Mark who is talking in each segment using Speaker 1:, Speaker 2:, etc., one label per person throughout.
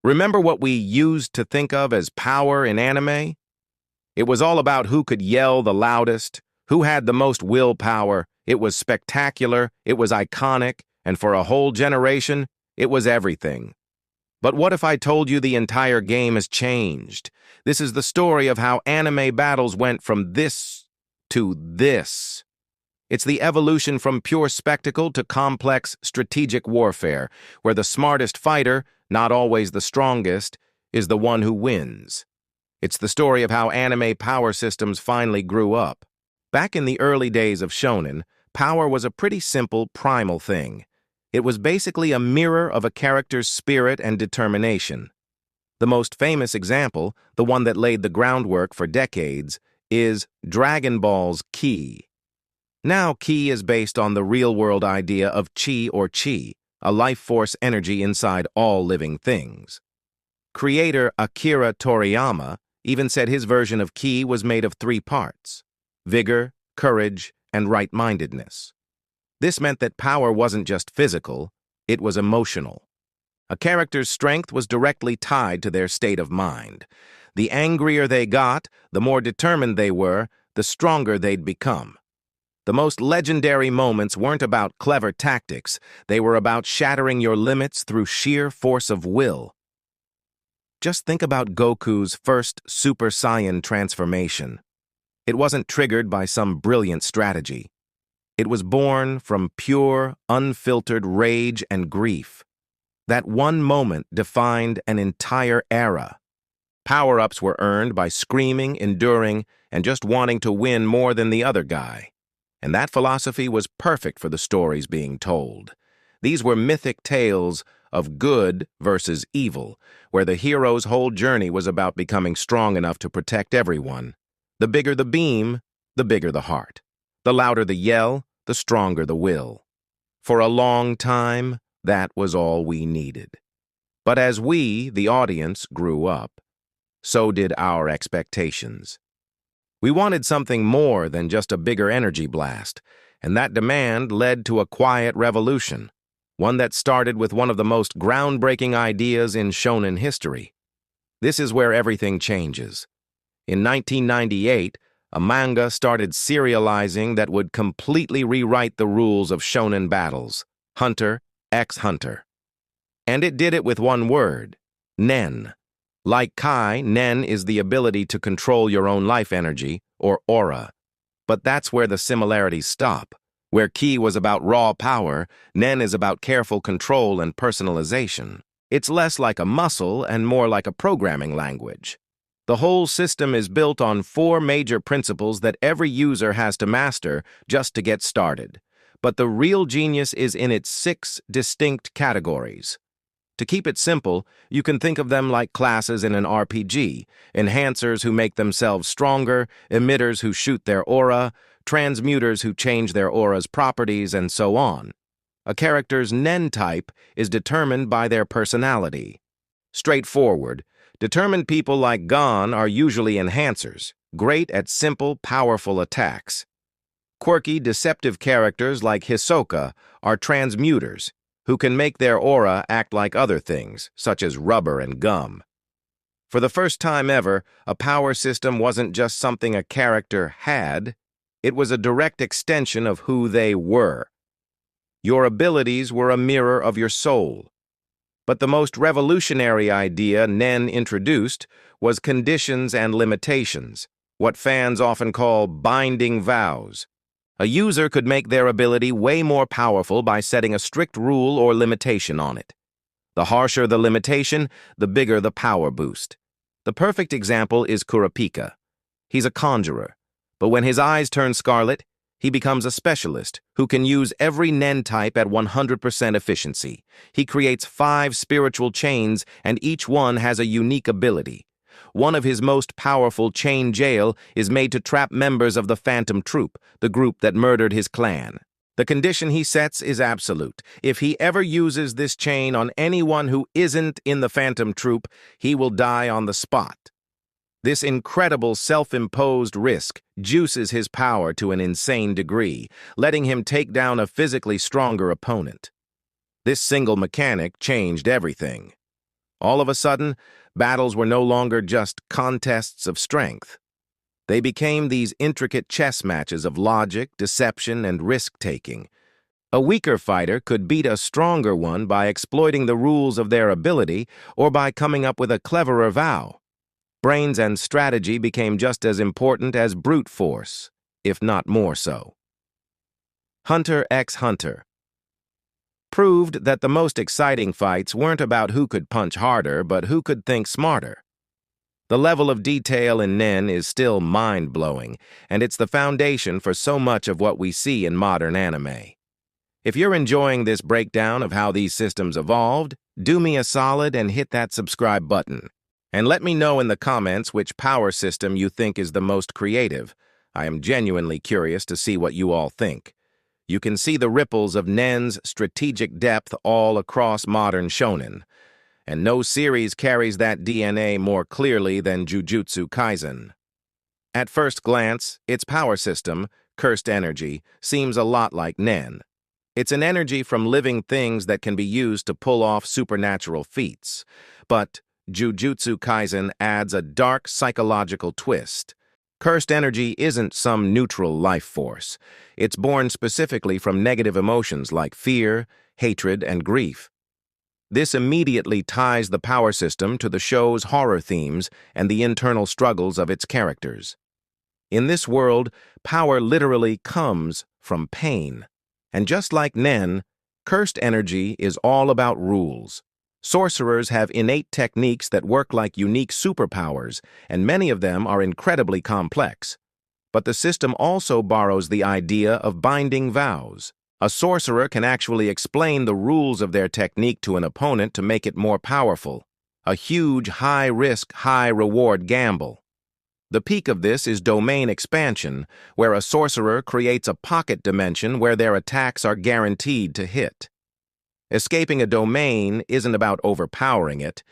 Speaker 1: Remember what we used to think of as power in anime? It was all about who could yell the loudest, who had the most willpower. It was spectacular, it was iconic, and for a whole generation, it was everything. But what if I told you the entire game has changed? This is the story of how anime battles went from this to this. It's the evolution from pure spectacle to complex strategic warfare, where the smartest fighter, not always the strongest, is the one who wins. It's the story of how anime power systems finally grew up. Back in the early days of shonen, power was a pretty simple, primal thing. It was basically a mirror of a character's spirit and determination. The most famous example, the one that laid the groundwork for decades, is Dragon Ball's Ki. Now, Ki is based on the real-world idea of chi or chi, a life force energy inside all living things. Creator Akira Toriyama even said his version of Ki was made of 3 parts: vigor, courage, and right-mindedness. This meant that power wasn't just physical, it was emotional. A character's strength was directly tied to their state of mind. The angrier they got, the more determined they were, the stronger they'd become. The most legendary moments weren't about clever tactics, they were about shattering your limits through sheer force of will. Just think about Goku's first Super Saiyan transformation. It wasn't triggered by some brilliant strategy. It was born from pure, unfiltered rage and grief. That one moment defined an entire era. Power-ups were earned by screaming, enduring, and just wanting to win more than the other guy. And that philosophy was perfect for the stories being told. These were mythic tales of good versus evil, where the hero's whole journey was about becoming strong enough to protect everyone. The bigger the beam, the bigger the heart. The louder the yell, the stronger the will. For a long time, that was all we needed. But as we, the audience, grew up, so did our expectations. We wanted something more than just a bigger energy blast, and that demand led to a quiet revolution, one that started with one of the most groundbreaking ideas in shonen history. This is where everything changes. In 1998, a manga started serializing that would completely rewrite the rules of shonen battles: Hunter x Hunter. And it did it with one word: Nen. Like Kai, Nen is the ability to control your own life energy, or aura. But that's where the similarities stop. Where Ki was about raw power, Nen is about careful control and personalization. It's less like a muscle and more like a programming language. The whole system is built on 4 major principles that every user has to master just to get started. But the real genius is in its 6 distinct categories. To keep it simple, you can think of them like classes in an RPG: enhancers who make themselves stronger, emitters who shoot their aura, transmuters who change their aura's properties, and so on. A character's Nen type is determined by their personality. Straightforward, determined people like Gon are usually enhancers, great at simple, powerful attacks. Quirky, deceptive characters like Hisoka are transmuters, who can make their aura act like other things, such as rubber and gum. For the first time ever, a power system wasn't just something a character had, it was a direct extension of who they were. Your abilities were a mirror of your soul. But the most revolutionary idea Nen introduced was conditions and limitations, what fans often call binding vows. A user could make their ability way more powerful by setting a strict rule or limitation on it. The harsher the limitation, the bigger the power boost. The perfect example is Kurapika. He's a conjurer, but when his eyes turn scarlet, he becomes a specialist who can use every Nen type at 100% efficiency. He creates 5 spiritual chains, and each one has a unique ability. One of his most powerful, Chain Jail, is made to trap members of the Phantom Troop, the group that murdered his clan. The condition he sets is absolute. If he ever uses this chain on anyone who isn't in the Phantom Troop, he will die on the spot. This incredible self-imposed risk juices his power to an insane degree, letting him take down a physically stronger opponent. This single mechanic changed everything. All of a sudden, battles were no longer just contests of strength. They became these intricate chess matches of logic, deception, and risk-taking. A weaker fighter could beat a stronger one by exploiting the rules of their ability or by coming up with a cleverer vow. Brains and strategy became just as important as brute force, if not more so. Hunter x Hunter proved that the most exciting fights weren't about who could punch harder, but who could think smarter. The level of detail in Nen is still mind-blowing, and it's the foundation for so much of what we see in modern anime. If you're enjoying this breakdown of how these systems evolved, do me a solid and hit that subscribe button. And let me know in the comments which power system you think is the most creative. I am genuinely curious to see what you all think. You can see the ripples of Nen's strategic depth all across modern shonen. And no series carries that DNA more clearly than Jujutsu Kaisen. At first glance, its power system, cursed energy, seems a lot like Nen. It's an energy from living things that can be used to pull off supernatural feats. But Jujutsu Kaisen adds a dark psychological twist. Cursed energy isn't some neutral life force. It's born specifically from negative emotions like fear, hatred, and grief. This immediately ties the power system to the show's horror themes and the internal struggles of its characters. In this world, power literally comes from pain. And just like Nen, cursed energy is all about rules. Sorcerers have innate techniques that work like unique superpowers, and many of them are incredibly complex. But the system also borrows the idea of binding vows. A sorcerer can actually explain the rules of their technique to an opponent to make it more powerful. A huge, high-risk, high-reward gamble. The peak of this is domain expansion, where a sorcerer creates a pocket dimension where their attacks are guaranteed to hit. Escaping a domain isn't about overpowering it,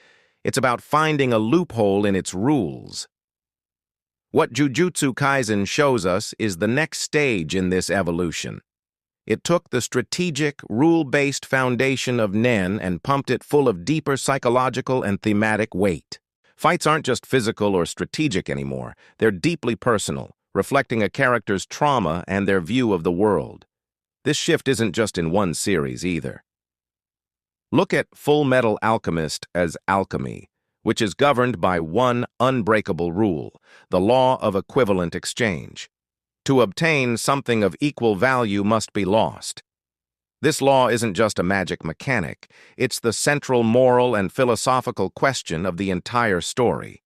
Speaker 1: it's about finding a loophole in its rules. What Jujutsu Kaisen shows us is the next stage in this evolution. It took the strategic, rule-based foundation of Nen and pumped it full of deeper psychological and thematic weight. Fights aren't just physical or strategic anymore, they're deeply personal, reflecting a character's trauma and their view of the world. This shift isn't just in one series either. Look at Full Metal Alchemist as alchemy, which is governed by one unbreakable rule, the law of equivalent exchange. To obtain something of equal value must be lost. This law isn't just a magic mechanic, it's the central moral and philosophical question of the entire story.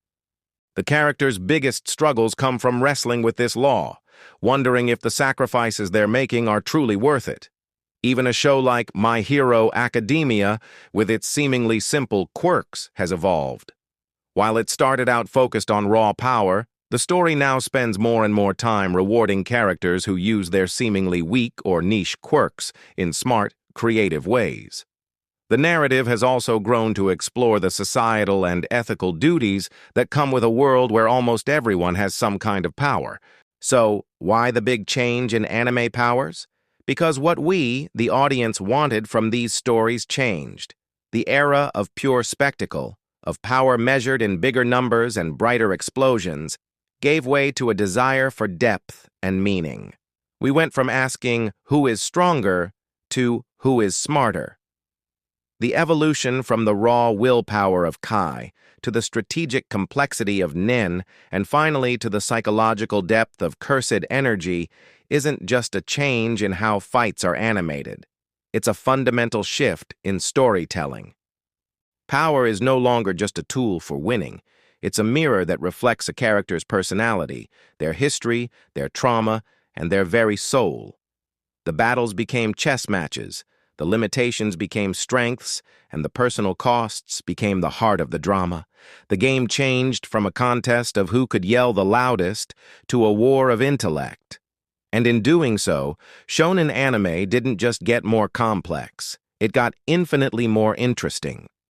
Speaker 1: The characters' biggest struggles come from wrestling with this law, wondering if the sacrifices they're making are truly worth it. Even a show like My Hero Academia, with its seemingly simple quirks, has evolved. While it started out focused on raw power, the story now spends more and more time rewarding characters who use their seemingly weak or niche quirks in smart, creative ways. The narrative has also grown to explore the societal and ethical duties that come with a world where almost everyone has some kind of power. So, why the big change in anime powers? Because what we, the audience, wanted from these stories changed. The era of pure spectacle, of power measured in bigger numbers and brighter explosions, gave way to a desire for depth and meaning. We went from asking who is stronger to who is smarter. The evolution from the raw willpower of Kai to the strategic complexity of Nen and finally to the psychological depth of cursed energy isn't just a change in how fights are animated. It's a fundamental shift in storytelling. Power is no longer just a tool for winning. It's a mirror that reflects a character's personality, their history, their trauma, and their very soul. The battles became chess matches, the limitations became strengths, and the personal costs became the heart of the drama. The game changed from a contest of who could yell the loudest to a war of intellect. And in doing so, shonen anime didn't just get more complex, it got infinitely more interesting.